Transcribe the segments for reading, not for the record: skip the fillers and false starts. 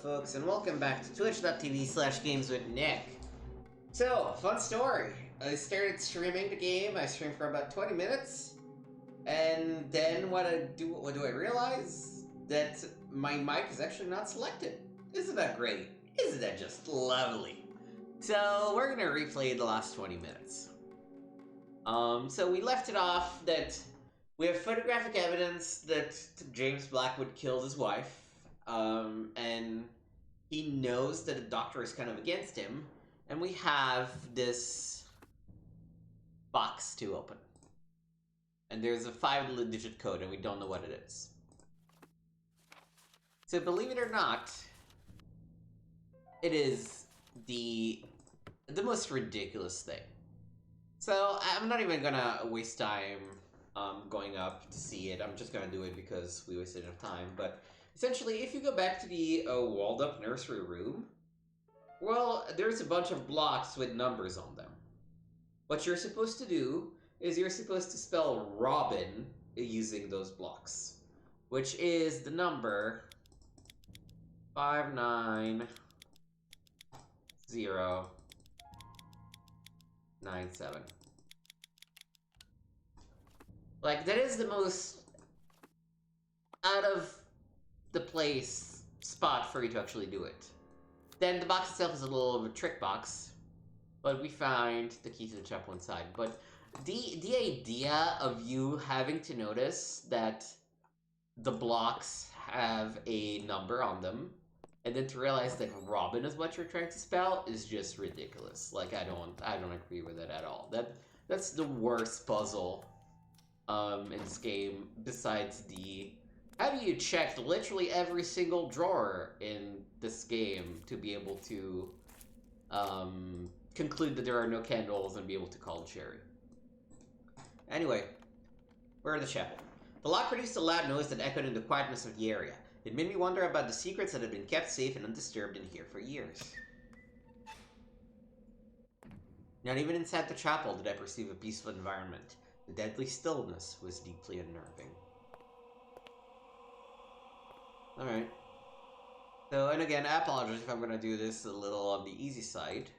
folks, and welcome back to twitch.tv/gameswithnick. So, fun story. I started streaming the game. I streamed for about 20 minutes. And then what do I realize? That my mic is actually not selected. Isn't that great? Isn't that just lovely? So, we're gonna replay the last 20 minutes. So we left it off that we have photographic evidence that James Blackwood killed his wife. And he knows that the doctor is kind of against him, and we have this box to open. And there's a 5-digit code, and we don't know what it is. So believe it or not, it is the most ridiculous thing. So I'm not even gonna waste time going up to see it. I'm just gonna do it because we wasted enough time, but essentially, if you go back to the walled-up nursery room, well, there's a bunch of blocks with numbers on them. What you're supposed to do is you're supposed to spell Robin using those blocks, which is the number 59097. Like, that is the most out of the place spot for you to actually do it. Then the box itself is a little of a trick box, but we find the key to the chapel inside. But the idea of you having to notice that the blocks have a number on them, and then to realize that Robin is what you're trying to spell is just ridiculous. Like, I don't agree with it at all. That's the worst puzzle in this game, besides the have you checked literally every single drawer in this game to be able to conclude that there are no candles and be able to call Sherry. Anyway, we're in the chapel. The lock produced a loud noise that echoed in the quietness of the area. It made me wonder about the secrets that had been kept safe and undisturbed in here for years. Not even inside the chapel did I perceive a peaceful environment. The deadly stillness was deeply unnerving. Alright. So, and again, I apologize if I'm gonna do this a little on the easy side.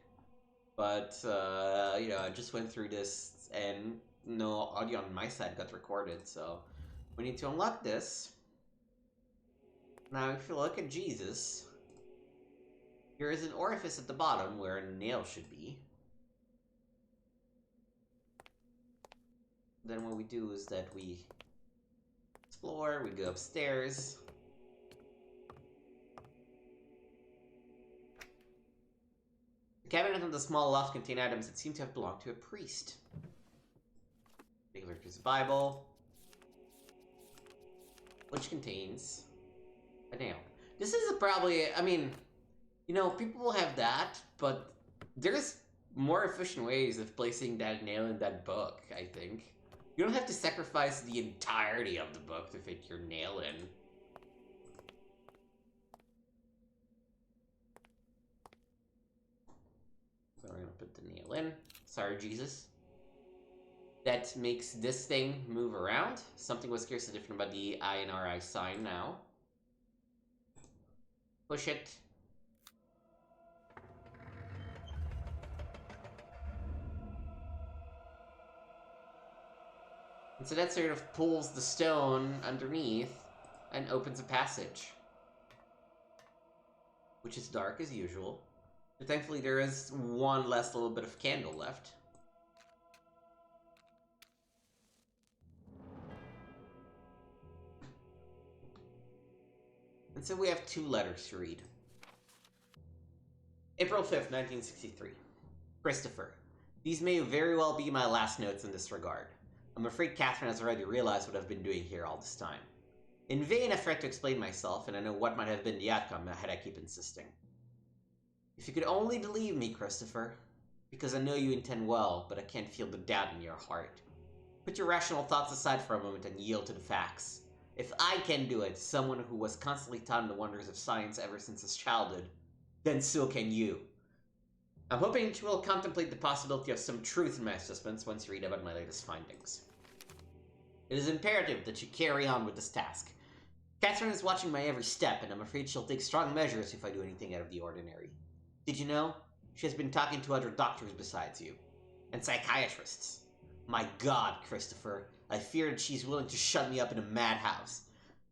But, you know, I just went through this and no audio on my side got recorded, so we need to unlock this. Now, if you look at Jesus, here is an orifice at the bottom where a nail should be. Then what we do is that we explore, we go upstairs. The cabinet and the small loft contain items that seem to have belonged to a priest. There's a Bible, which contains a nail. This is probably, I mean, you know, people will have that, but there's more efficient ways of placing that nail in that book, I think. You don't have to sacrifice the entirety of the book to fit your nail in. So we're gonna put the nail in. Sorry, Jesus. That makes this thing move around. Something was curiously different about the I and RI sign now. Push it. And so that sort of pulls the stone underneath and opens a passage, which is dark as usual. But thankfully there is one last little bit of candle left. And so we have 2 letters to read. April 5th, 1963. Christopher, these may very well be my last notes in this regard. I'm afraid Catherine has already realized what I've been doing here all this time. In vain I've tried to explain myself, and I know what might have been the outcome had I keep insisting. If you could only believe me, Christopher, because I know you intend well, but I can't feel the doubt in your heart. Put your rational thoughts aside for a moment and yield to the facts. If I can do it, someone who was constantly taught in the wonders of science ever since his childhood, then so can you. I'm hoping that you will contemplate the possibility of some truth in my assessments once you read about my latest findings. It is imperative that you carry on with this task. Catherine is watching my every step, and I'm afraid she'll take strong measures if I do anything out of the ordinary. Did you know? She has been talking to other doctors besides you. And psychiatrists. My God, Christopher, I fear that she's willing to shut me up in a madhouse.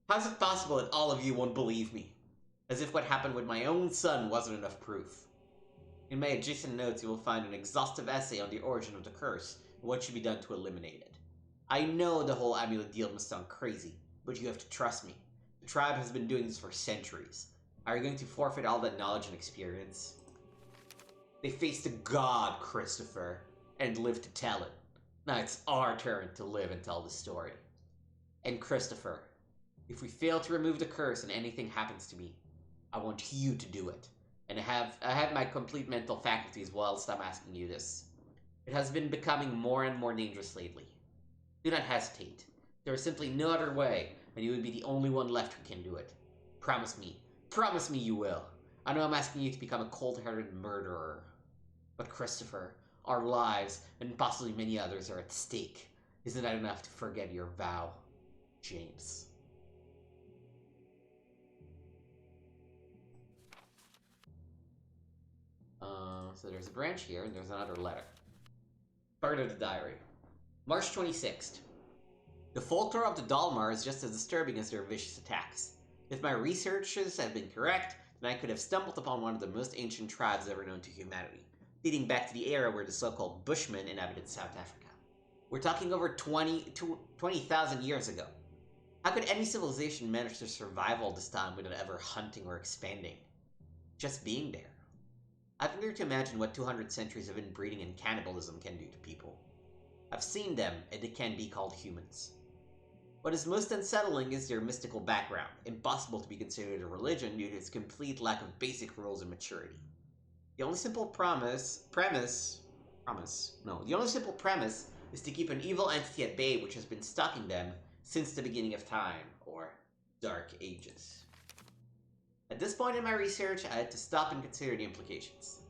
How is it possible that all of you won't believe me? As if what happened with my own son wasn't enough proof. In my adjacent notes, you will find an exhaustive essay on the origin of the curse and what should be done to eliminate it. I know the whole amulet deal must sound crazy, but you have to trust me. The tribe has been doing this for centuries. Are you going to forfeit all that knowledge and experience? They faced a god, Christopher, and lived to tell it. Now it's our turn to live and tell the story. And Christopher, if we fail to remove the curse and anything happens to me, I want you to do it. And I have my complete mental faculties whilst I'm asking you this. It has been becoming more and more dangerous lately. Do not hesitate. There is simply no other way, and you would be the only one left who can do it. Promise me you will. I know I'm asking you to become a cold-hearted murderer. But Christopher, our lives, and possibly many others, are at stake. Isn't that enough to forget your vow, James? So there's a branch here, and there's another letter. Part of the diary. March 26th. The folklore of the Dalmar is just as disturbing as their vicious attacks. If my researches have been correct, then I could have stumbled upon one of the most ancient tribes ever known to humanity, dating back to the era where the so-called Bushmen inhabited South Africa. We're talking over 20,000 years ago. How could any civilization manage to survive all this time without ever hunting or expanding? Just being there. I've learned to imagine what 200 centuries of inbreeding and cannibalism can do to people. I've seen them, and they can be called humans. What is most unsettling is their mystical background, impossible to be considered a religion due to its complete lack of basic rules and maturity. The only simple premise is to keep an evil entity at bay which has been stalking them since the beginning of time, or Dark Ages. At this point in my research, I had to stop and consider the implications.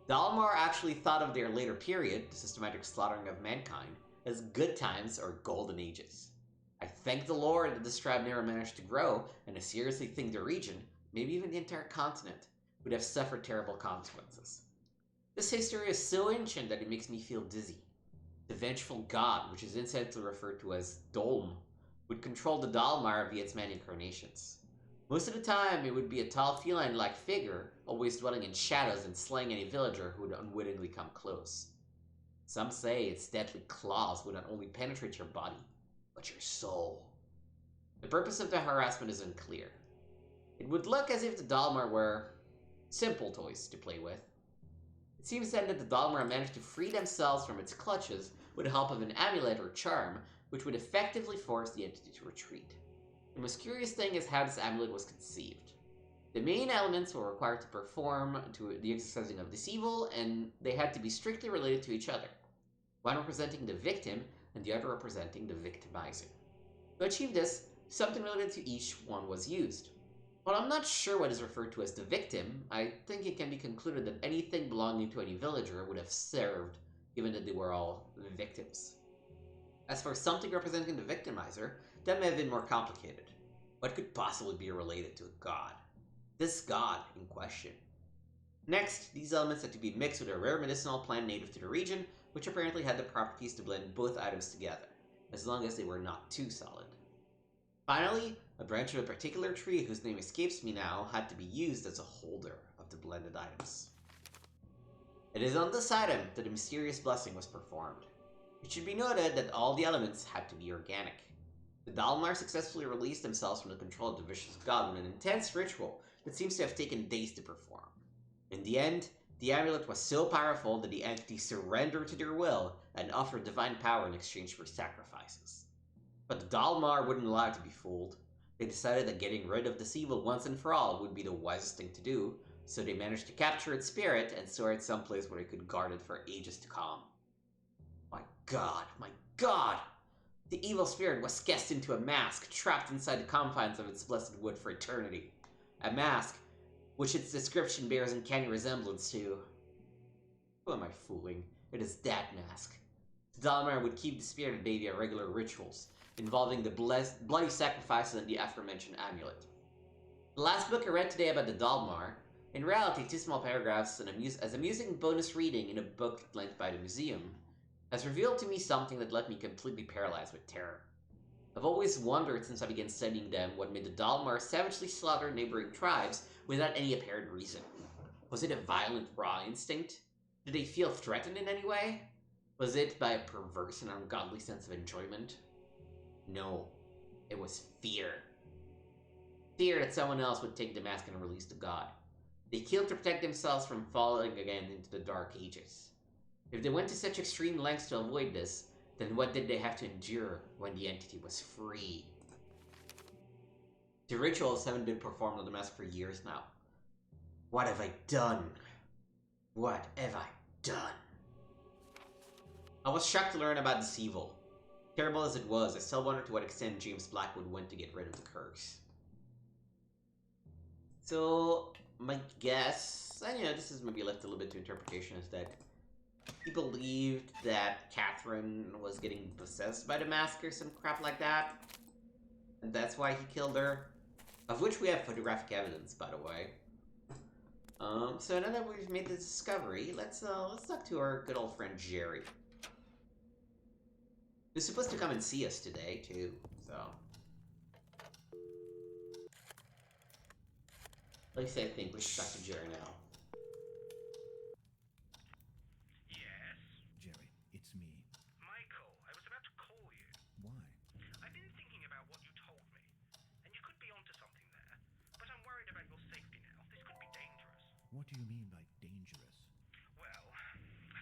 Dalmar actually thought of their later period, the systematic slaughtering of mankind, as good times or golden ages. I thank the Lord that this tribe never managed to grow, and I seriously think the region, maybe even the entire continent, would have suffered terrible consequences. This history is so ancient that it makes me feel dizzy. The vengeful god, which is incidentally referred to as Dolm, would control the Dalmar via its many incarnations. Most of the time, it would be a tall feline-like figure, always dwelling in shadows and slaying any villager who would unwittingly come close. Some say its deadly claws would not only penetrate your body, but your soul. The purpose of the harassment is unclear. It would look as if the Dalmar were simple toys to play with. It seems then that the Dalmar managed to free themselves from its clutches with the help of an amulet or charm, which would effectively force the entity to retreat. The most curious thing is how this amulet was conceived. The main elements were required to perform the exorcising of this evil, and they had to be strictly related to each other, one representing the victim and the other representing the victimizer. To achieve this, something related to each one was used. While I'm not sure what is referred to as the victim, I think it can be concluded that anything belonging to any villager would have served, given that they were all victims. As for something representing the victimizer, that may have been more complicated. What could possibly be related to a god? This god in question. Next, these elements had to be mixed with a rare medicinal plant native to the region, which apparently had the properties to blend both items together, as long as they were not too solid. Finally, a branch of a particular tree whose name escapes me now had to be used as a holder of the blended items. It is on this item that a mysterious blessing was performed. It should be noted that all the elements had to be organic. The Dalmar successfully released themselves from the control of the vicious god with an intense ritual that seems to have taken days to perform. In the end, the amulet was so powerful that the entity surrendered to their will and offered divine power in exchange for sacrifices. But the Dalmar wouldn't allow it to be fooled. They decided that getting rid of this evil once and for all would be the wisest thing to do, so they managed to capture its spirit and store it someplace where they could guard it for ages to come. My god, my god! The evil spirit was cast into a mask, trapped inside the confines of its blessed wood for eternity. A mask which its description bears uncanny resemblance to. Who am I fooling? It is that mask. The Dalmar would keep the spirit at bay via regular rituals, involving the bloody sacrifices and the aforementioned amulet. The last book I read today about the Dalmar, in reality 2 small paragraphs as amusing bonus reading in a book lent by the museum, has revealed to me something that left me completely paralyzed with terror. I've always wondered since I began studying them what made the Dalmar savagely slaughter neighboring tribes without any apparent reason. Was it a violent raw instinct? Did they feel threatened in any way? Was it by a perverse and ungodly sense of enjoyment? No, it was fear. Fear that someone else would take the mask and release the god. They killed to protect themselves from falling again into the Dark Ages. If they went to such extreme lengths to avoid this, then what did they have to endure when the entity was free? The rituals haven't been performed on the mask for years now. What have I done? What have I done? I was shocked to learn about this evil. Terrible as it was, I still wonder to what extent James Blackwood went to get rid of the curse. So, my guess, and this is maybe left a little bit to interpretation, is that he believed that Catherine was getting possessed by the mask or some crap like that. And that's why he killed her. Of which we have photographic evidence, by the way. So now that we've made this discovery, let's talk to our good old friend Jerry. Who's supposed to come and see us today, too, so... At least I think we should talk to Jerry now. Yes? Jerry, it's me. Michael, I was about to call you. Why? I've been thinking about what you told me, and you could be onto something there, but I'm worried about your safety now. This could be dangerous. What do you mean by dangerous? Well,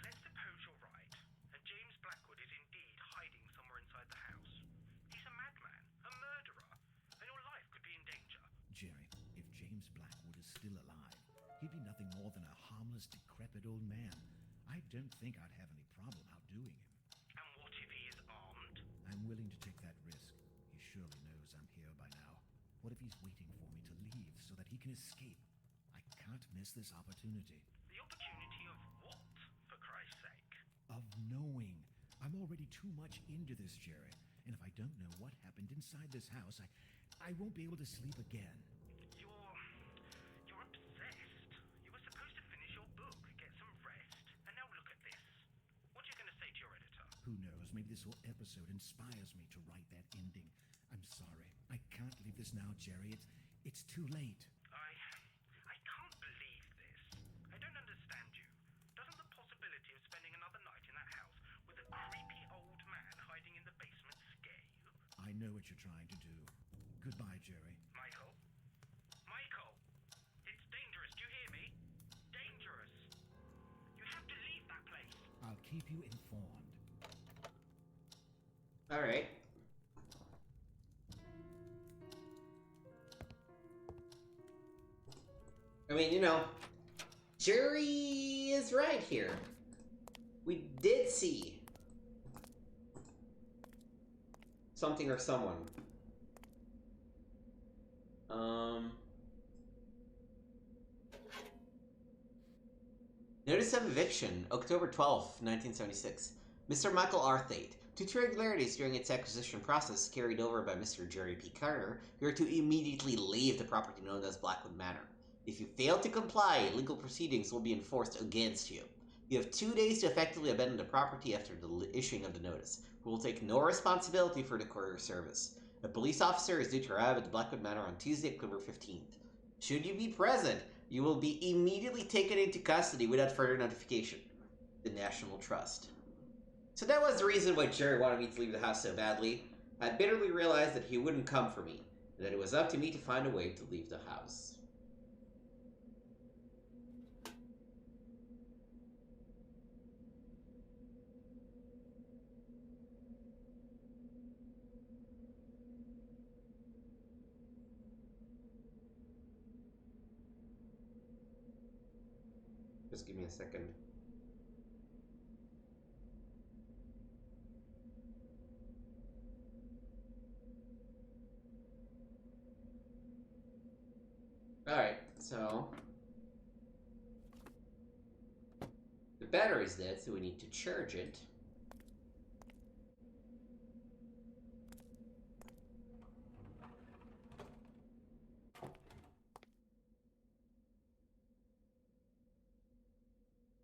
let's suppose you're right, and James Blackwood is indeed hiding somewhere inside the house. He's a madman, a murderer, and your life could be in danger. Jerry, if James Blackwood is still alive, he'd be nothing more than a harmless, decrepit old man. I don't think I'd have any problem outdoing him. And what if he is armed? I'm willing to take that risk. He surely knows I'm here by now. What if he's waiting for me to leave so that he can escape? I can't miss this opportunity. The opportunity of what, for Christ's sake? Of knowing. I'm already too much into this, Jerry. And if I don't know what happened inside this house, I won't be able to sleep again. You're obsessed. You were supposed to finish your book, get some rest, and now look at this. What are you going to say to your editor? Who knows? Maybe this whole episode inspires me to write that ending. I'm sorry. I can't leave this now, Jerry. It's too late. I can't believe this. I don't understand you. Doesn't the possibility of spending another night in that house with a creepy old man hiding in the basement scare you? I know what you're trying to do. Goodbye, Jerry. Michael? Michael! It's dangerous, do you hear me? Dangerous! You have to leave that place! I'll keep you informed. Alright. I mean, Jerry is right here. We did see something or someone. Notice of eviction, October 12th, 1976. Mr. Michael Arthate. Due to irregularities during its acquisition process carried over by Mr. Jerry P. Carter, you are to immediately leave the property known as Blackwood Manor. If you fail to comply, legal proceedings will be enforced against you. You have 2 days to effectively abandon the property after the issuing of the notice. We will take no responsibility for the courier service. A police officer is due to arrive at the Blackwood Manor on Tuesday, October 15th. Should you be present, you will be immediately taken into custody without further notification. The National Trust. So that was the reason why Jerry wanted me to leave the house so badly. I bitterly realized that he wouldn't come for me, and that it was up to me to find a way to leave the house. Just give me a second. Alright, so the battery's dead, so we need to charge it.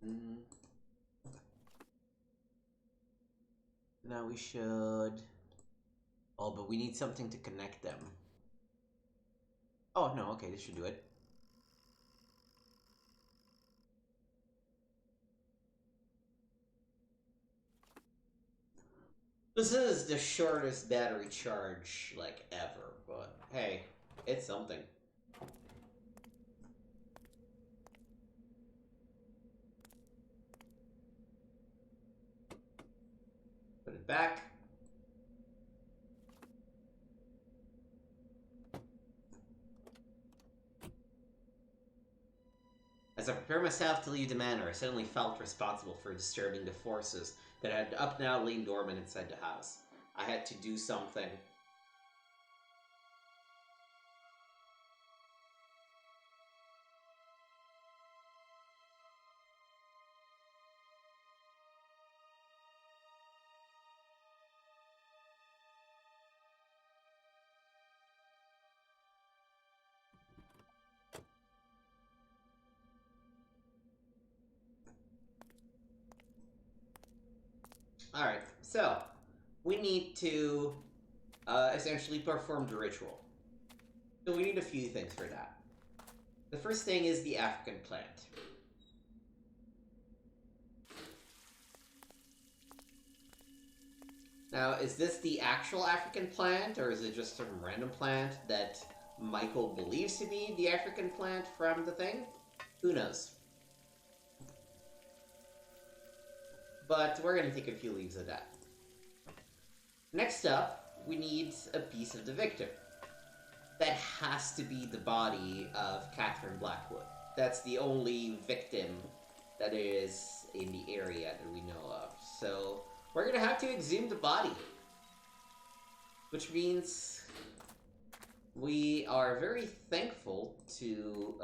Mm. Now we should... Oh, but we need something to connect them. Oh, no, okay, this should do it. This is the shortest battery charge, like, ever, but hey, it's something. Put it back. As I prepare myself to leave the manor, I suddenly felt responsible for disturbing the forces that had up now lain dormant inside the house. I had to do something. Alright, so we need to essentially perform the ritual. So we need a few things for that. The first thing is the African plant. Now, is this the actual African plant, or is it just some random plant that Michael believes to be the African plant from the thing? Who knows? But we're going to take a few leaves of that. Next up, we need a piece of the victim. That has to be the body of Catherine Blackwood. That's the only victim that is in the area that we know of. So we're going to have to exhume the body. Which means we are very thankful to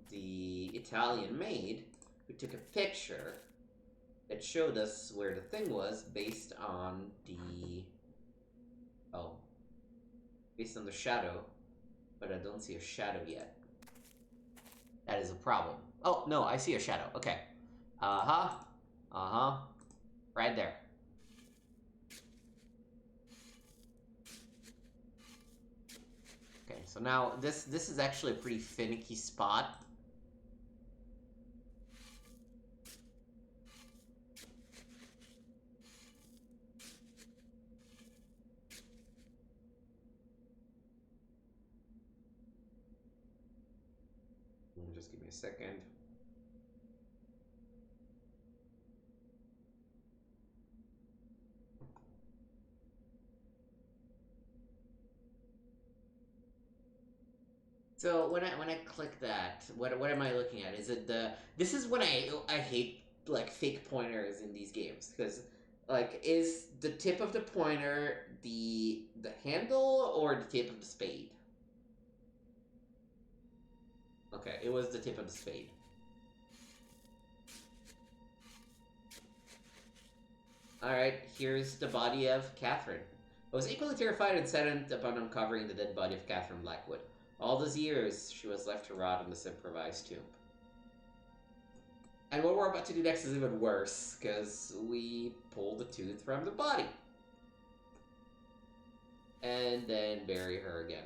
the Italian maid who took a picture that showed us where the thing was based on the... Oh. Based on the shadow. But I don't see a shadow yet. That is a problem. Oh, no, I see a shadow. Okay. Uh-huh. Uh-huh. Right there. Okay, so now this is actually a pretty finicky spot. Just give me a second. So when I click that, what am I looking at? Is it the... This is when I hate like fake pointers in these games, because like, is the tip of the pointer the handle or the tip of the spade? Okay, it was the tip of the spade. Alright, here's the body of Catherine. I was equally terrified and saddened upon uncovering the dead body of Catherine Blackwood. All those years, she was left to rot in this improvised tomb. And what we're about to do next is even worse, because we pull the tooth from the body. And then bury her again.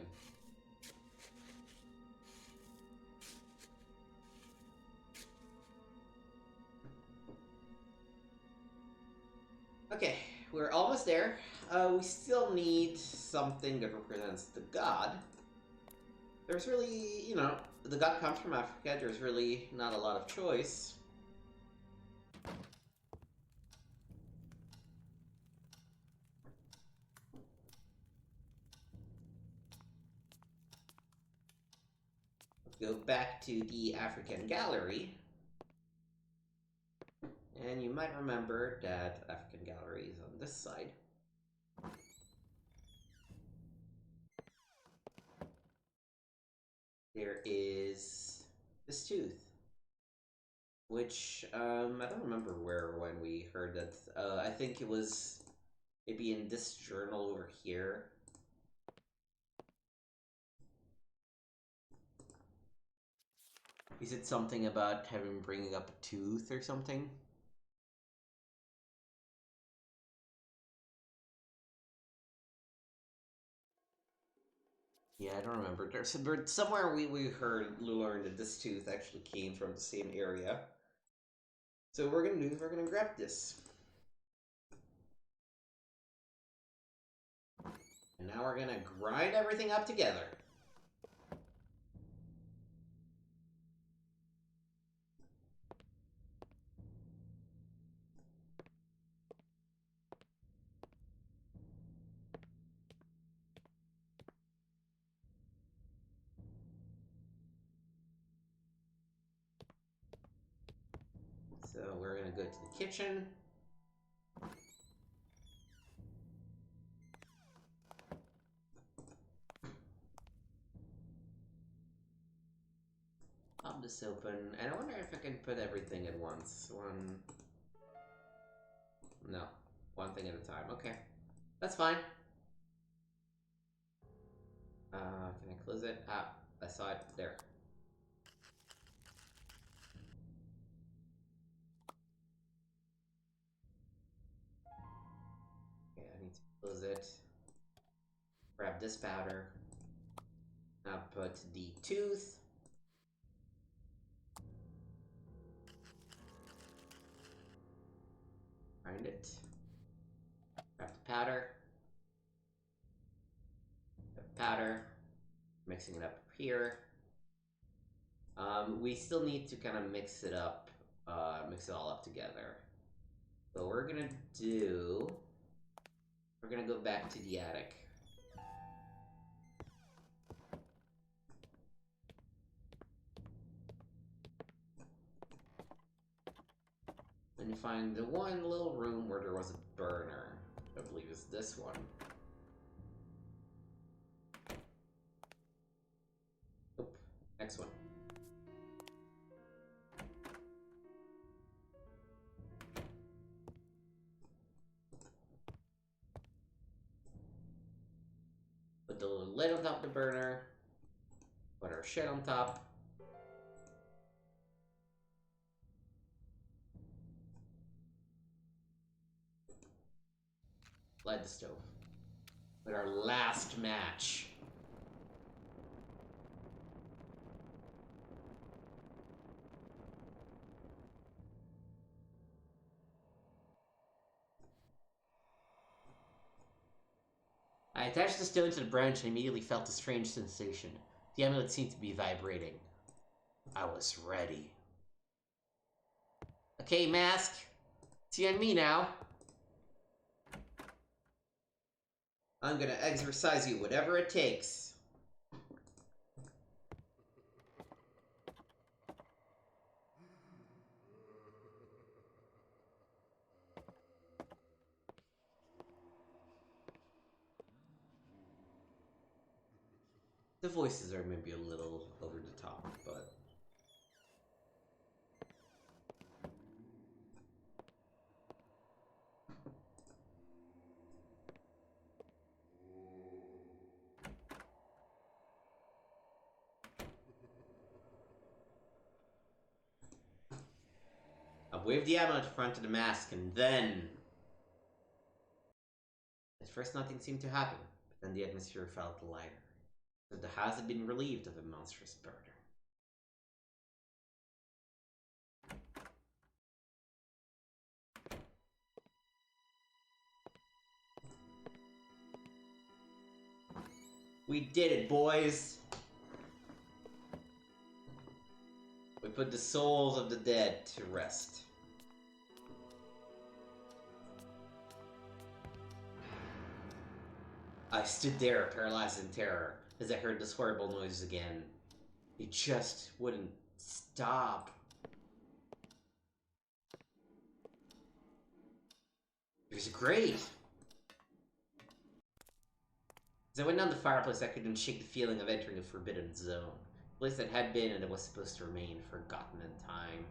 Okay, we're almost there. We still need something that represents the god. There's really, you know, the god comes from Africa, there's really not a lot of choice. Let's go back to the African gallery. And you might remember that African gallery is on this side. There is this tooth, which I don't remember where or when we heard that. I think it was maybe in this journal over here. Is it something about having bringing up a tooth or something? Yeah, I don't remember. There's somewhere we learned that this tooth actually came from the same area. So we're gonna grab this. And now we're gonna grind everything up together. So we're gonna go to the kitchen. Pop this open, and I wonder if I can put everything at once. No, one thing at a time. Okay, that's fine. Can I close it? Ah, I saw it there. Okay, I need to close it. Grab this powder. Now put the tooth. Grind it. Grab the powder. Powder. Mixing it up here. We still need to kind of mix it up, mix it all up together. So we're gonna go back to the attic. And you find the one little room where there was a burner. I believe it's this one. Oop, next one. Put the little lid on top of the burner. Put our shit on top. Light the stove. With our last match. I attached the stone to the branch and immediately felt a strange sensation. The amulet seemed to be vibrating. I was ready. Okay, mask. It's you and me now. I'm gonna exorcise you, whatever it takes. The voices are maybe a little over the top, but... I waved the amulet in front of the mask, and then... At first nothing seemed to happen, but then the atmosphere felt lighter. So the house had been relieved of a monstrous burden. We did it, boys! We put the souls of the dead to rest. I stood there, paralyzed in terror, as I heard this horrible noise again. It just wouldn't stop. It was great! As I went down the fireplace, I couldn't shake the feeling of entering a forbidden zone. A place that had been and that was supposed to remain forgotten in time.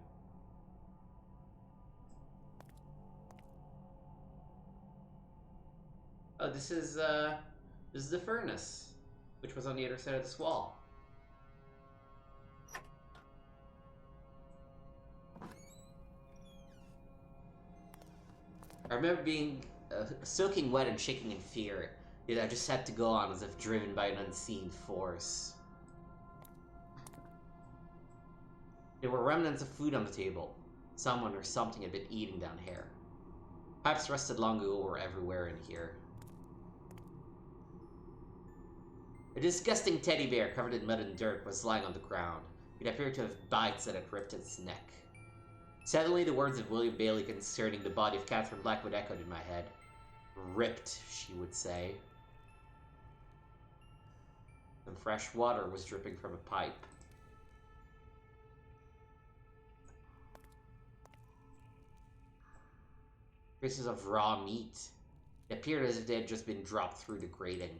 Oh, this is the furnace, which was on the other side of this wall. I remember being soaking wet and shaking in fear, yet I just had to go on as if driven by an unseen force. There were remnants of food on the table. Someone or something had been eating down here. Pipes rusted long ago were everywhere in here. A disgusting teddy bear covered in mud and dirt was lying on the ground. It appeared to have bites that had ripped its neck. Suddenly, the words of William Bailey concerning the body of Catherine Blackwood echoed in my head. Ripped, she would say. Some fresh water was dripping from a pipe. Pieces of raw meat. It appeared as if they had just been dropped through the grating.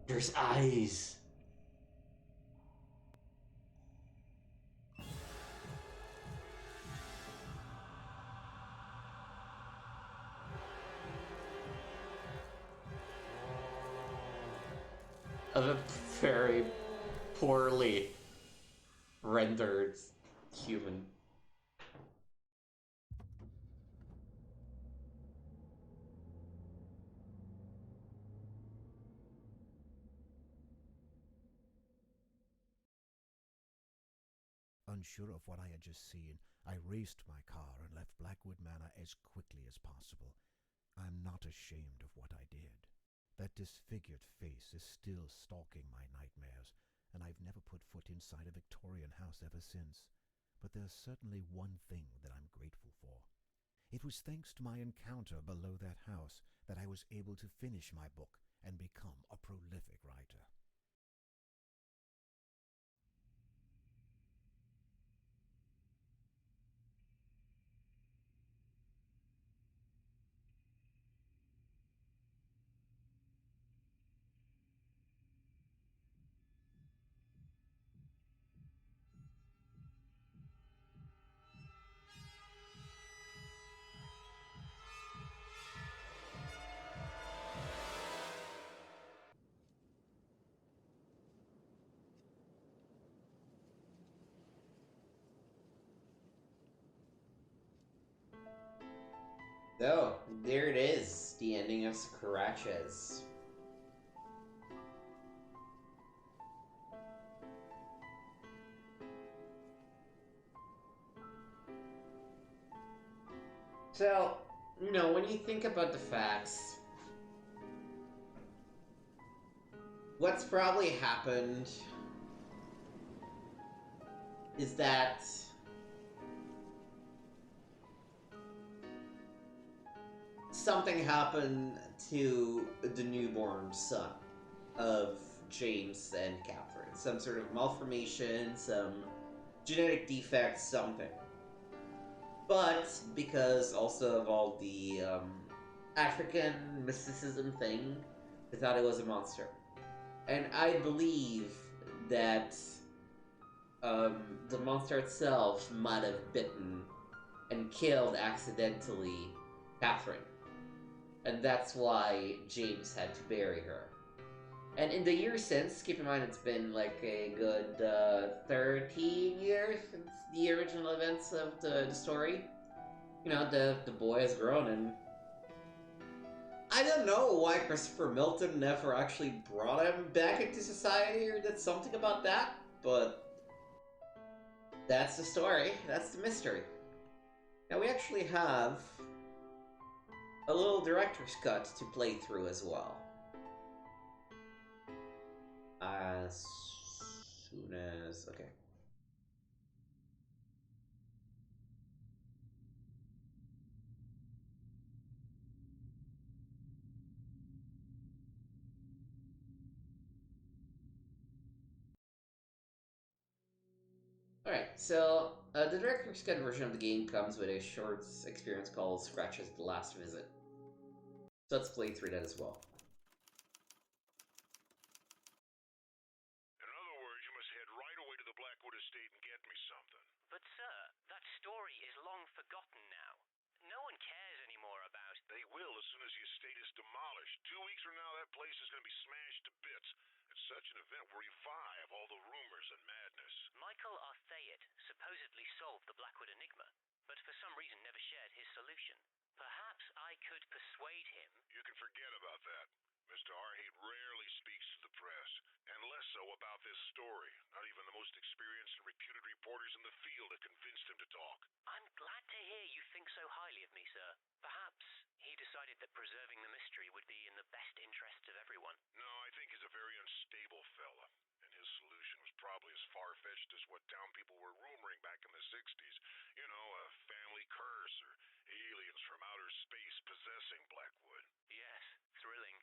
There's eyes! Of a very poorly rendered human. Unsure of what I had just seen, I raced my car and left Blackwood Manor as quickly as possible. I'm not ashamed of what I did. That disfigured face is still stalking my nightmares, and I've never put foot inside a Victorian house ever since. But there's certainly one thing that I'm grateful for. It was thanks to my encounter below that house that I was able to finish my book and become a prolific writer. So, there it is, the ending of Scratches. So, when you think about the facts, what's probably happened is that something happened to the newborn son of James and Catherine. Some sort of malformation, some genetic defect, something. But because also of all the African mysticism thing, they thought it was a monster. And I believe that the monster itself might have bitten and killed accidentally Catherine. And that's why James had to bury her. And in the years since, keep in mind it's been like a good 13 years since the original events of the story. The boy has grown, and I don't know why Christopher Milton never actually brought him back into society or did something about that, but that's the story. That's the mystery. Now we actually have a little director's cut to play through as well. As soon as... okay. Alright, so the director's cut version of the game comes with a short experience called Scratches the Last Visit. So let's play through that as well. In other words, you must head right away to the Blackwood estate and get me something. But sir, that story is long forgotten now. No one cares anymore about... They will as soon as the estate is demolished. 2 weeks from now, solution. Perhaps I could persuade him. You can forget about that. Mr. Arhate rarely speaks to the press, and less so about this story. Not even the most experienced and reputed reporters in the field have convinced him to talk. I'm glad to hear you think so highly of me, sir. Perhaps he decided that preserving the mystery would be in the best interests of everyone. No, I think he's a very unstable fella, and his solution was probably as far-fetched as what town people were rumoring back in the 60s. You know, a family curse or aliens from outer space possessing Blackwood. Yes, thrilling.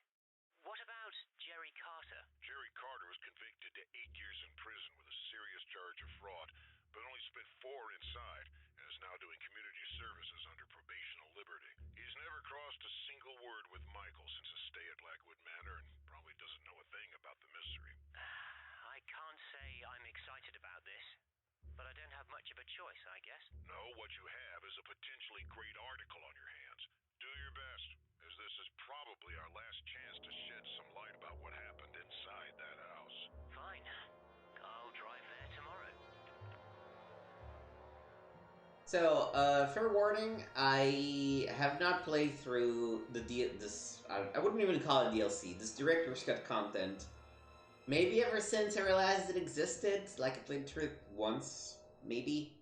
What about Jerry Carter? Jerry Carter was convicted to 8 years in prison with a serious charge of fraud, but only spent 4 inside, and is now doing community services under probation of liberty. He's never crossed a single word with Michael since his stay at Blackwood Manor, and probably doesn't know a thing about the mystery. I can't say I'm excited about this, but I don't have much of a choice, I guess. No, what you have is a potentially great article on your hands. Do your best, as this is probably our last chance to shed some light about what happened inside that house. Fine. I'll drive there tomorrow. So, fair warning, I have not played through I wouldn't even call it DLC, this Director's Cut content. Maybe ever since I realized it existed, like I played through it once, maybe.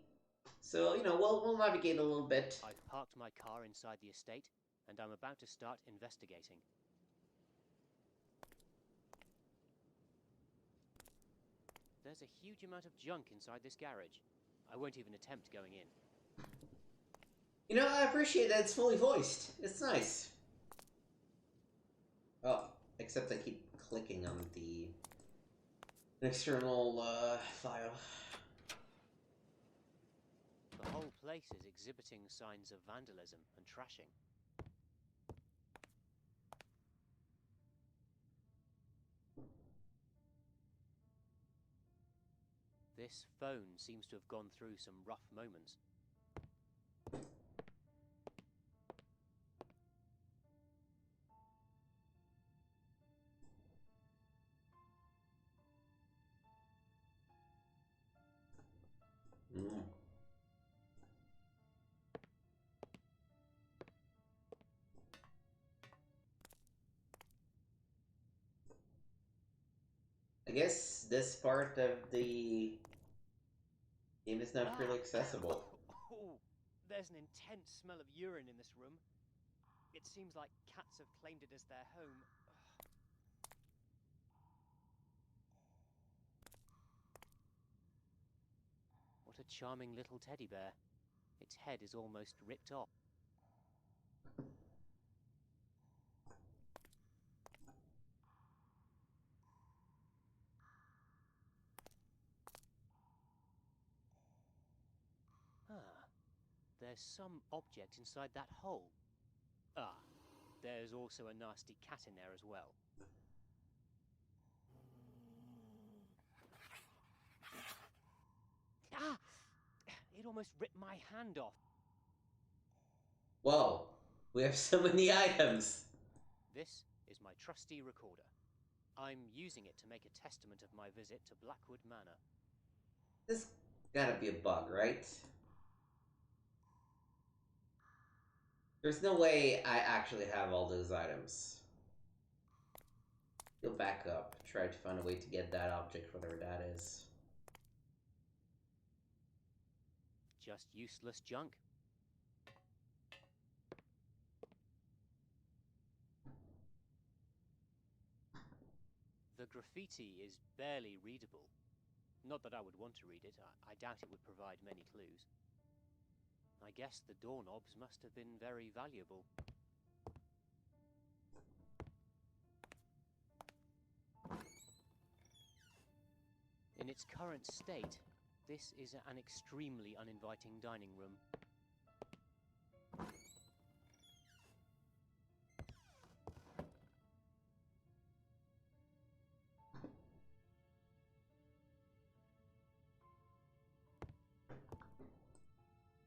So, you know, we'll navigate a little bit. I've parked my car inside the estate, and I'm about to start investigating. There's a huge amount of junk inside this garage. I won't even attempt going in. You know, I appreciate that it's fully voiced. It's nice. Oh, except I keep clicking on the external file. The whole place is exhibiting signs of vandalism and trashing. This phone seems to have gone through some rough moments. I guess this part of the game is not really accessible. Oh, there's an intense smell of urine in this room. It seems like cats have claimed it as their home. What a charming little teddy bear. Its head is almost ripped off. There's some object inside that hole. There's also a nasty cat in there as well. It almost ripped my hand off. Whoa, we have so many items. This is my trusty recorder. I'm using it to make a testament of my visit to Blackwood Manor. This gotta be a bug, right? There's no way I actually have all those items. Go back up, try to find a way to get that object, whatever that is. Just useless junk. The graffiti is barely readable. Not that I would want to read it. I doubt it would provide many clues. I guess the doorknobs must have been very valuable. In its current state, this is an extremely uninviting dining room.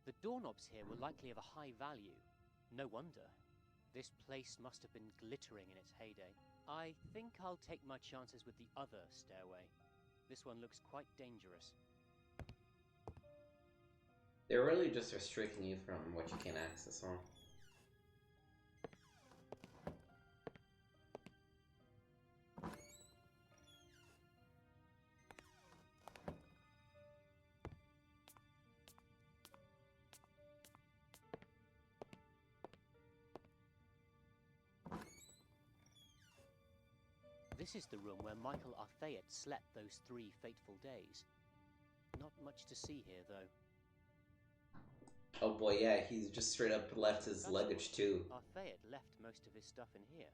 The doorknobs here were likely of a high value. No wonder. This place must have been glittering in its heyday. I think I'll take my chances with the other stairway. This one looks quite dangerous. They're really just restricting you from what you can access on. This is the room where Michael Arthayet slept those 3 fateful days. Not much to see here, though. Oh boy, yeah, he's just straight up left his luggage too. Arthayet left most of his stuff in here.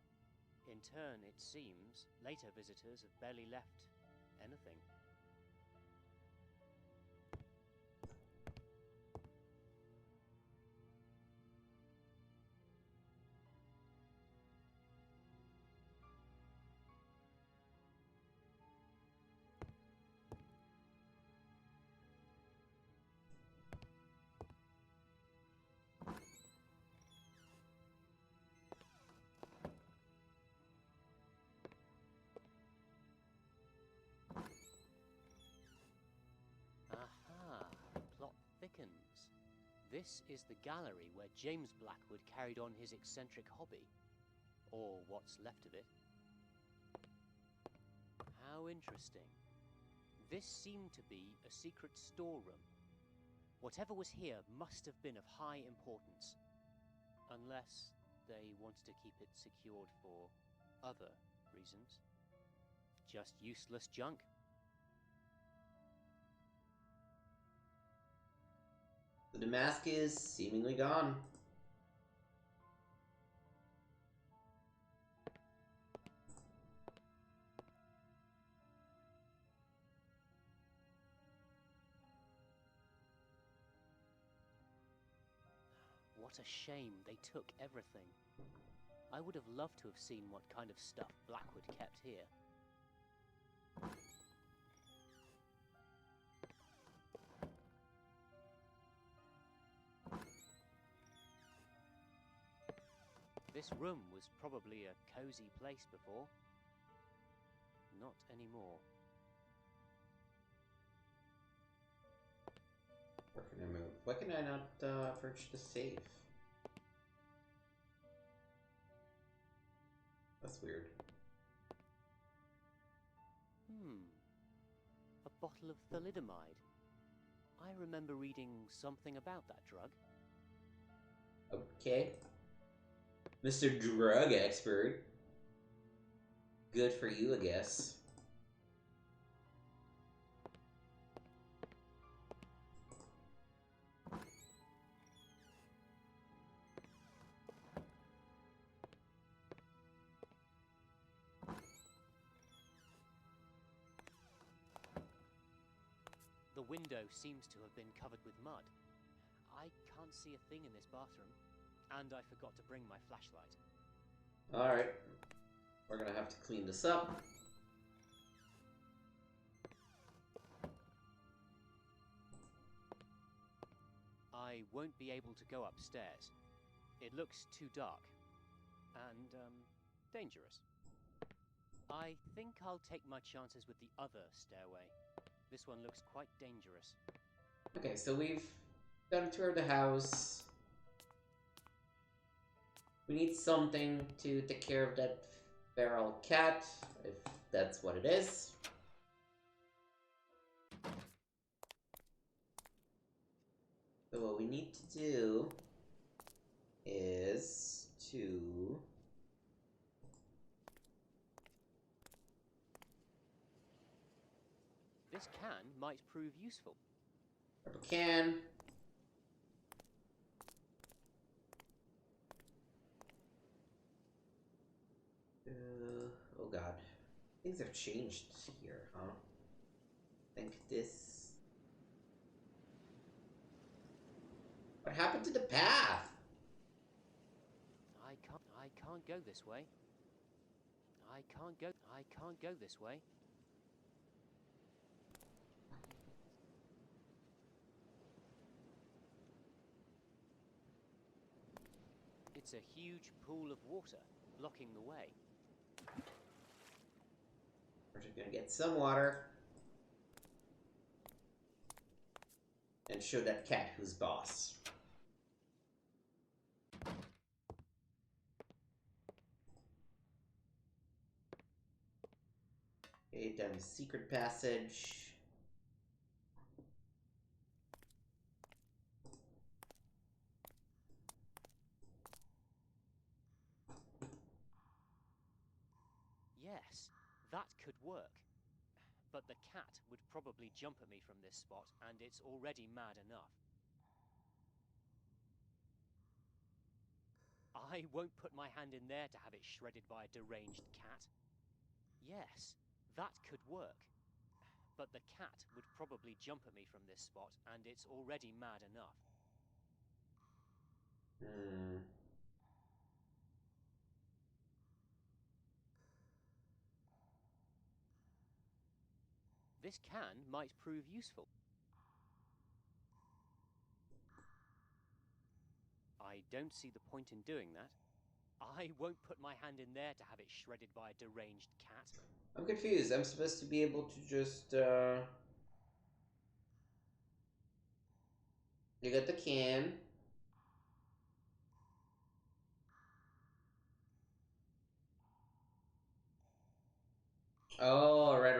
In turn, it seems, later visitors have barely left anything. Aha, plot thickens. This is the gallery where James Blackwood carried on his eccentric hobby. Or what's left of it. How interesting. This seemed to be a secret storeroom. Whatever was here must have been of high importance. Unless they wanted to keep it secured for other reasons. Just useless junk. The mask is seemingly gone. What a shame they took everything. I would have loved to have seen what kind of stuff Blackwood kept here. This room was probably a cozy place before. Not anymore. Where can I move? Why can I not approach the safe? That's weird. A bottle of thalidomide. I remember reading something about that drug. Okay. Mr. Drug Expert. Good for you, I guess. The window seems to have been covered with mud. I can't see a thing in this bathroom, and I forgot to bring my flashlight. Alright. We're gonna have to clean this up. I won't be able to go upstairs. It looks too dark. And, dangerous. I think I'll take my chances with the other stairway. This one looks quite dangerous. Okay, so we've done a tour of the house. We need something to take care of that feral cat, if that's what it is. So what we need to do is to... This can might prove useful. Grab a can. Oh god. Things have changed here, huh? I think this... What happened to the path? I can't go this way. I can't go this way. It's a huge pool of water, blocking the way. We're just gonna get some water. and show that cat who's boss. Okay, down the secret passage. Yes, that could work. But the cat would probably jump at me from this spot, and it's already mad enough. I won't put my hand in there to have it shredded by a deranged cat. Yes, that could work. But the cat would probably jump at me from this spot, and it's already mad enough. This can might prove useful. I don't see the point in doing that. I won't put my hand in there to have it shredded by a deranged cat. I'm confused. I'm supposed to be able to just, You got the can. Oh, right.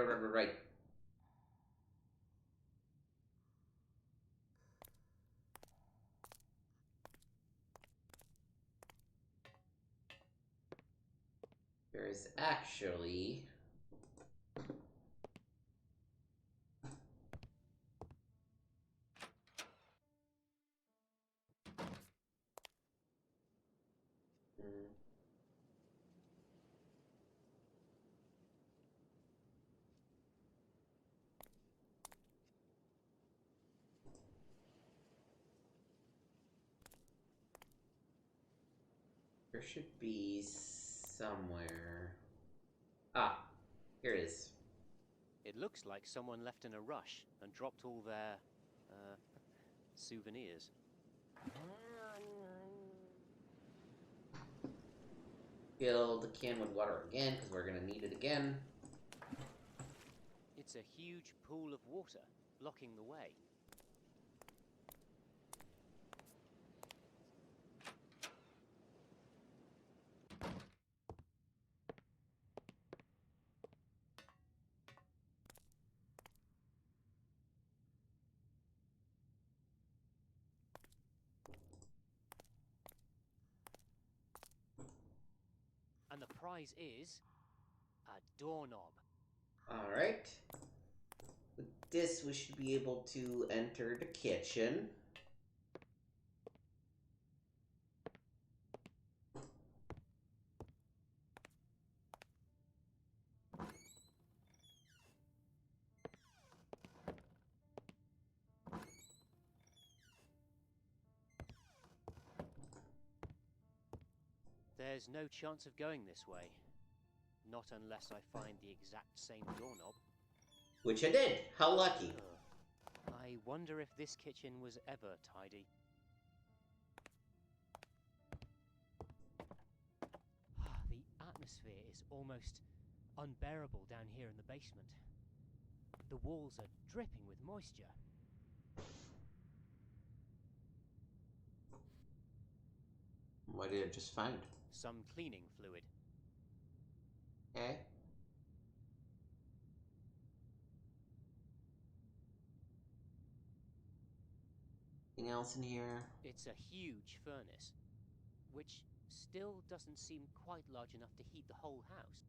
There is actually... There should be somewhere... Ah, here it is. It looks like someone left in a rush and dropped all their, souvenirs. Fill the can with water again, because we're gonna need it again. It's a huge pool of water, blocking the way. And the prize is a doorknob. Alright. With this, we should be able to enter the kitchen. There's no chance of going this way. Not unless I find the exact same doorknob. Which I did! How lucky! I wonder if this kitchen was ever tidy. The atmosphere is almost unbearable down here in the basement. The walls are dripping with moisture. What did I just find? Some cleaning fluid. Okay. Anything else in here? It's a huge furnace, which still doesn't seem quite large enough to heat the whole house.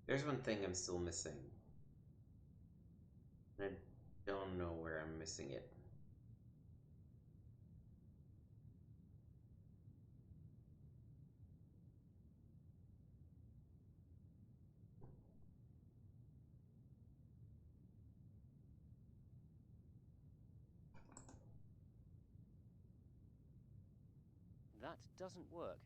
There's one thing I'm still missing. I don't know where I'm missing it. That doesn't work.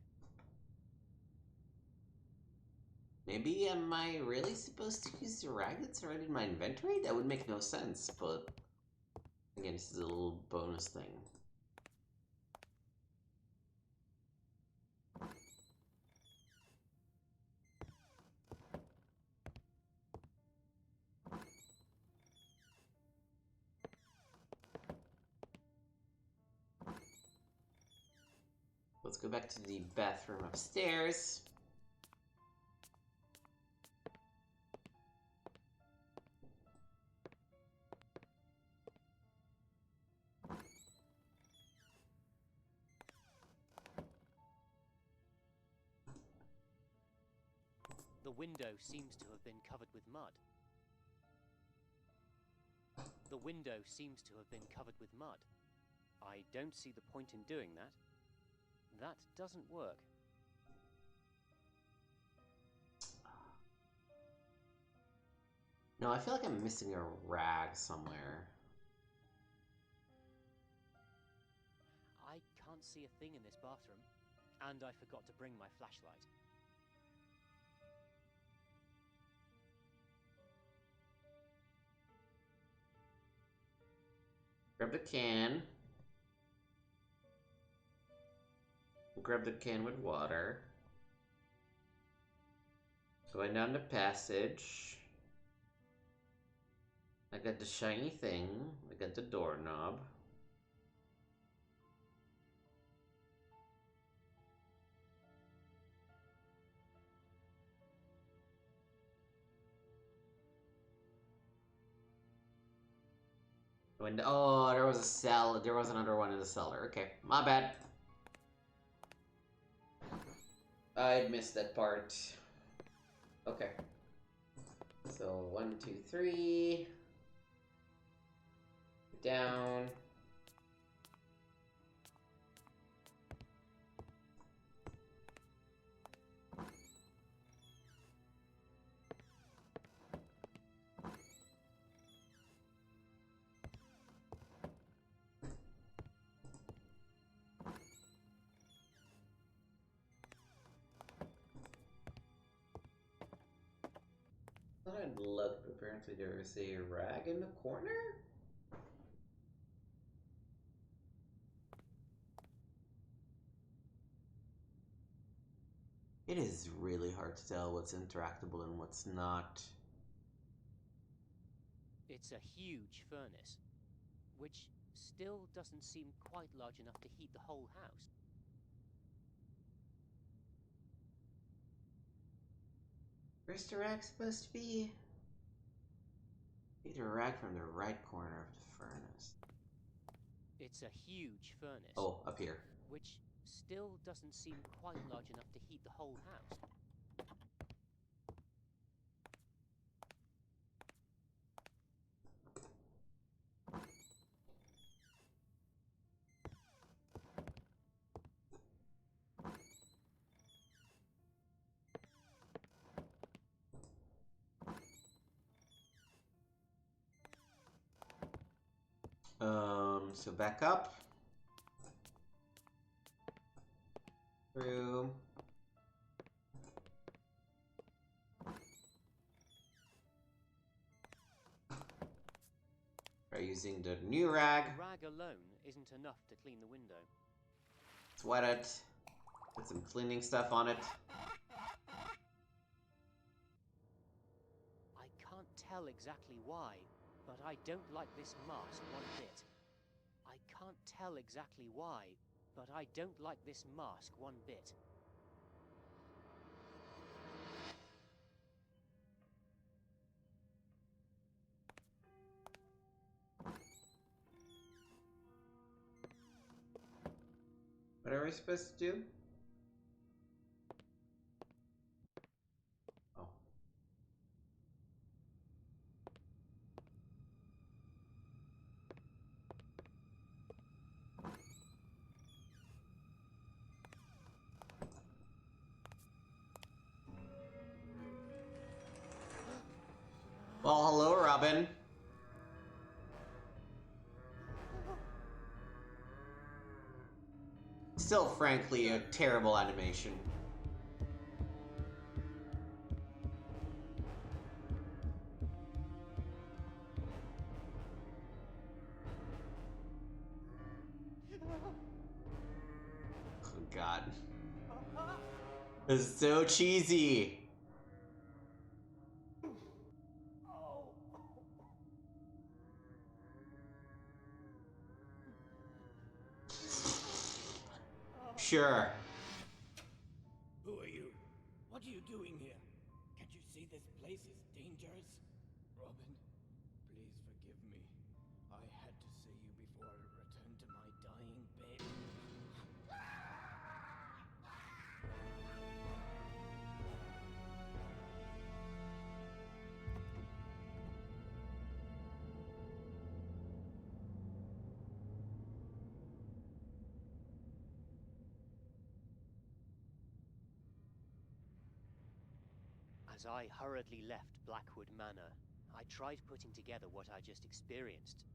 Maybe am I really supposed to use the rag that's already in my inventory? That would make no sense, but... Again, this is a little bonus thing. let's go back to the bathroom upstairs. The window seems to have been covered with mud. The window seems to have been covered with mud. I don't see the point in doing that. That doesn't work. No, I feel like I'm missing a rag somewhere. I can't see a thing in this bathroom, and I forgot to bring my flashlight. Grab the can. Grab the can with water. Going down the passage. I got the shiny thing. I got the doorknob. Oh, there was a cell. There was another one in the cellar. Okay, my bad. I missed that part. Okay. So 1, 2, 3. Down. I thought I'd looked, but apparently there is a rag in the corner? It is really hard to tell what's interactable and what's not. It's a huge furnace, which still doesn't seem quite large enough to heat the whole house. Where's the rag supposed to be? Get a rag from the right corner of the furnace. It's a huge furnace. Oh, up here. Which still doesn't seem quite large enough to heat the whole house. So back up. Through. Try using the new rag. The rag alone isn't enough to clean the window. Let's wet it. Put some cleaning stuff on it. I can't tell exactly why, but I don't like this mask one bit. I can't tell exactly why, but I don't like this mask one bit. What are we supposed to do? Oh. Well, hello, Robin. Still, frankly, a terrible animation. Oh, God. This is so cheesy. Sure. What are you doing here? Can't you see this place is dangerous? Robin, please forgive me. I had to see you before I returned to my dying bed. As I hurriedly left Blackwood Manor, I tried putting together what I just experienced,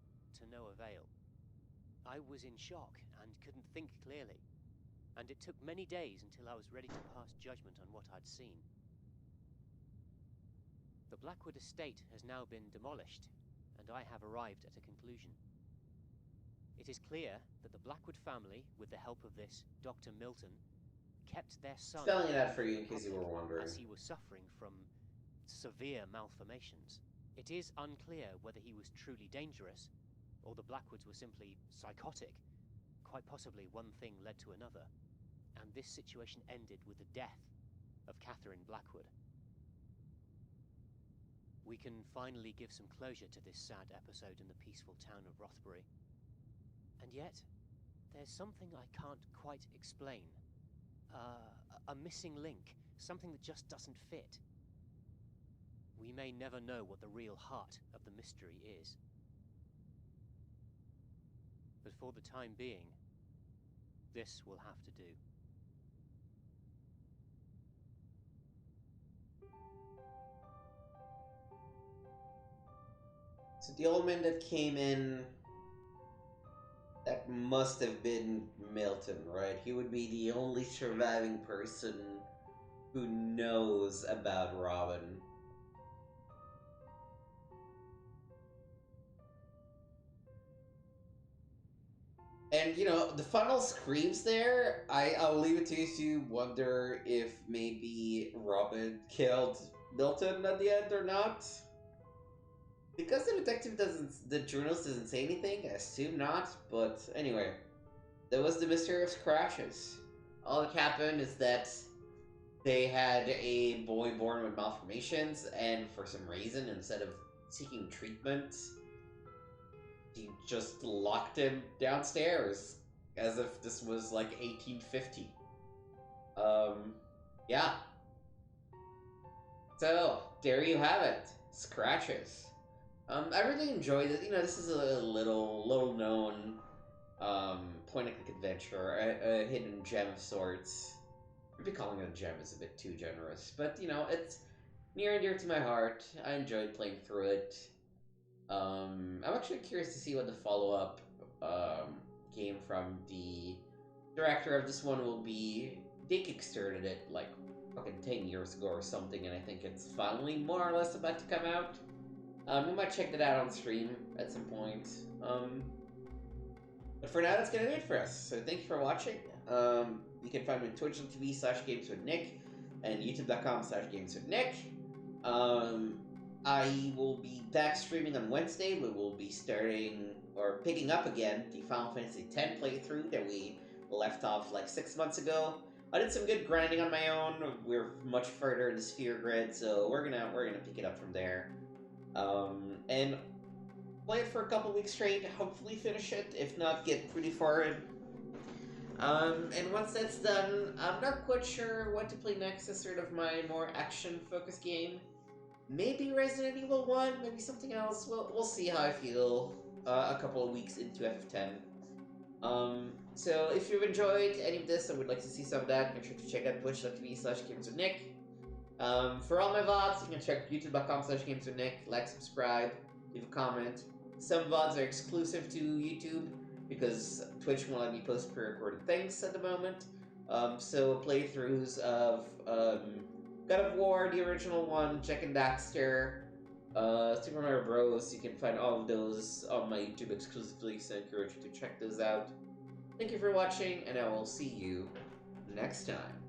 to no avail. I was in shock and couldn't think clearly, and it took many days until I was ready to pass judgment on what I'd seen. The Blackwood estate has now been demolished, and I have arrived at a conclusion. It is clear that the Blackwood family, with the help of this Dr. Milton, kept their son Spelling it out for from you in the case you were public wondering. as he was suffering from severe malformations. It is unclear whether he was truly dangerous, or the Blackwoods were simply psychotic. Quite possibly one thing led to another, and this situation ended with the death of Catherine Blackwood. We can finally give some closure to this sad episode in the peaceful town of Rothbury. And yet, there's something I can't quite explain. A missing link, something that just doesn't fit. We may never know what the real heart of the mystery is. But for the time being, this will have to do. So the old man that came in, that must have been Milton, right? He would be the only surviving person who knows about Robin. And, you know, the final screams there, I'll leave it to you to wonder if maybe Robin killed Milton at the end or not. Because the journalist doesn't say anything, I assume not, but anyway. That was the mysterious crashes. All that happened is that they had a boy born with malformations, and for some reason, instead of seeking treatment, he just locked him downstairs, as if this was like 1850. Yeah. So, there you have it. Scratches. I really enjoyed it. You know, this is a little known point-and-click adventure, a hidden gem of sorts. Maybe calling it a gem is a bit too generous, but you know, it's near and dear to my heart. I enjoyed playing through it. I'm actually curious to see what the follow-up game from the director of this one will be. They kickstarted it like fucking 10 years ago or something, and I think it's finally more or less about to come out. We might check that out on stream at some point. But for now, that's gonna do it for us. So thank you for watching. You can find me on twitch.tv/gameswithnick and youtube.com/gameswithnick. I will be back streaming on Wednesday. We will be starting, or picking up again, the Final Fantasy X playthrough that we left off like 6 months ago. I did some good grinding on my own. We're much further in the Sphere Grid, so we're gonna pick it up from there. And play it for a couple weeks straight, hopefully finish it, if not get pretty far in. And once that's done, I'm not quite sure what to play next as sort of my more action-focused game. Maybe Resident Evil 1, maybe something else. We'll see how I feel a couple of weeks into FF10. So if you've enjoyed any of this and would like to see some of that, make sure to check out twitch.tv/gameswithnick. For all my VODs, you can check youtube.com/gameswithnick, like, subscribe, leave a comment. Some VODs are exclusive to YouTube, because Twitch won't let me post pre-recorded things at the moment. So playthroughs of God of War, the original one, Jak and Daxter, Super Mario Bros. You can find all of those on my YouTube exclusively, so I encourage you to check those out. Thank you for watching, and I will see you next time.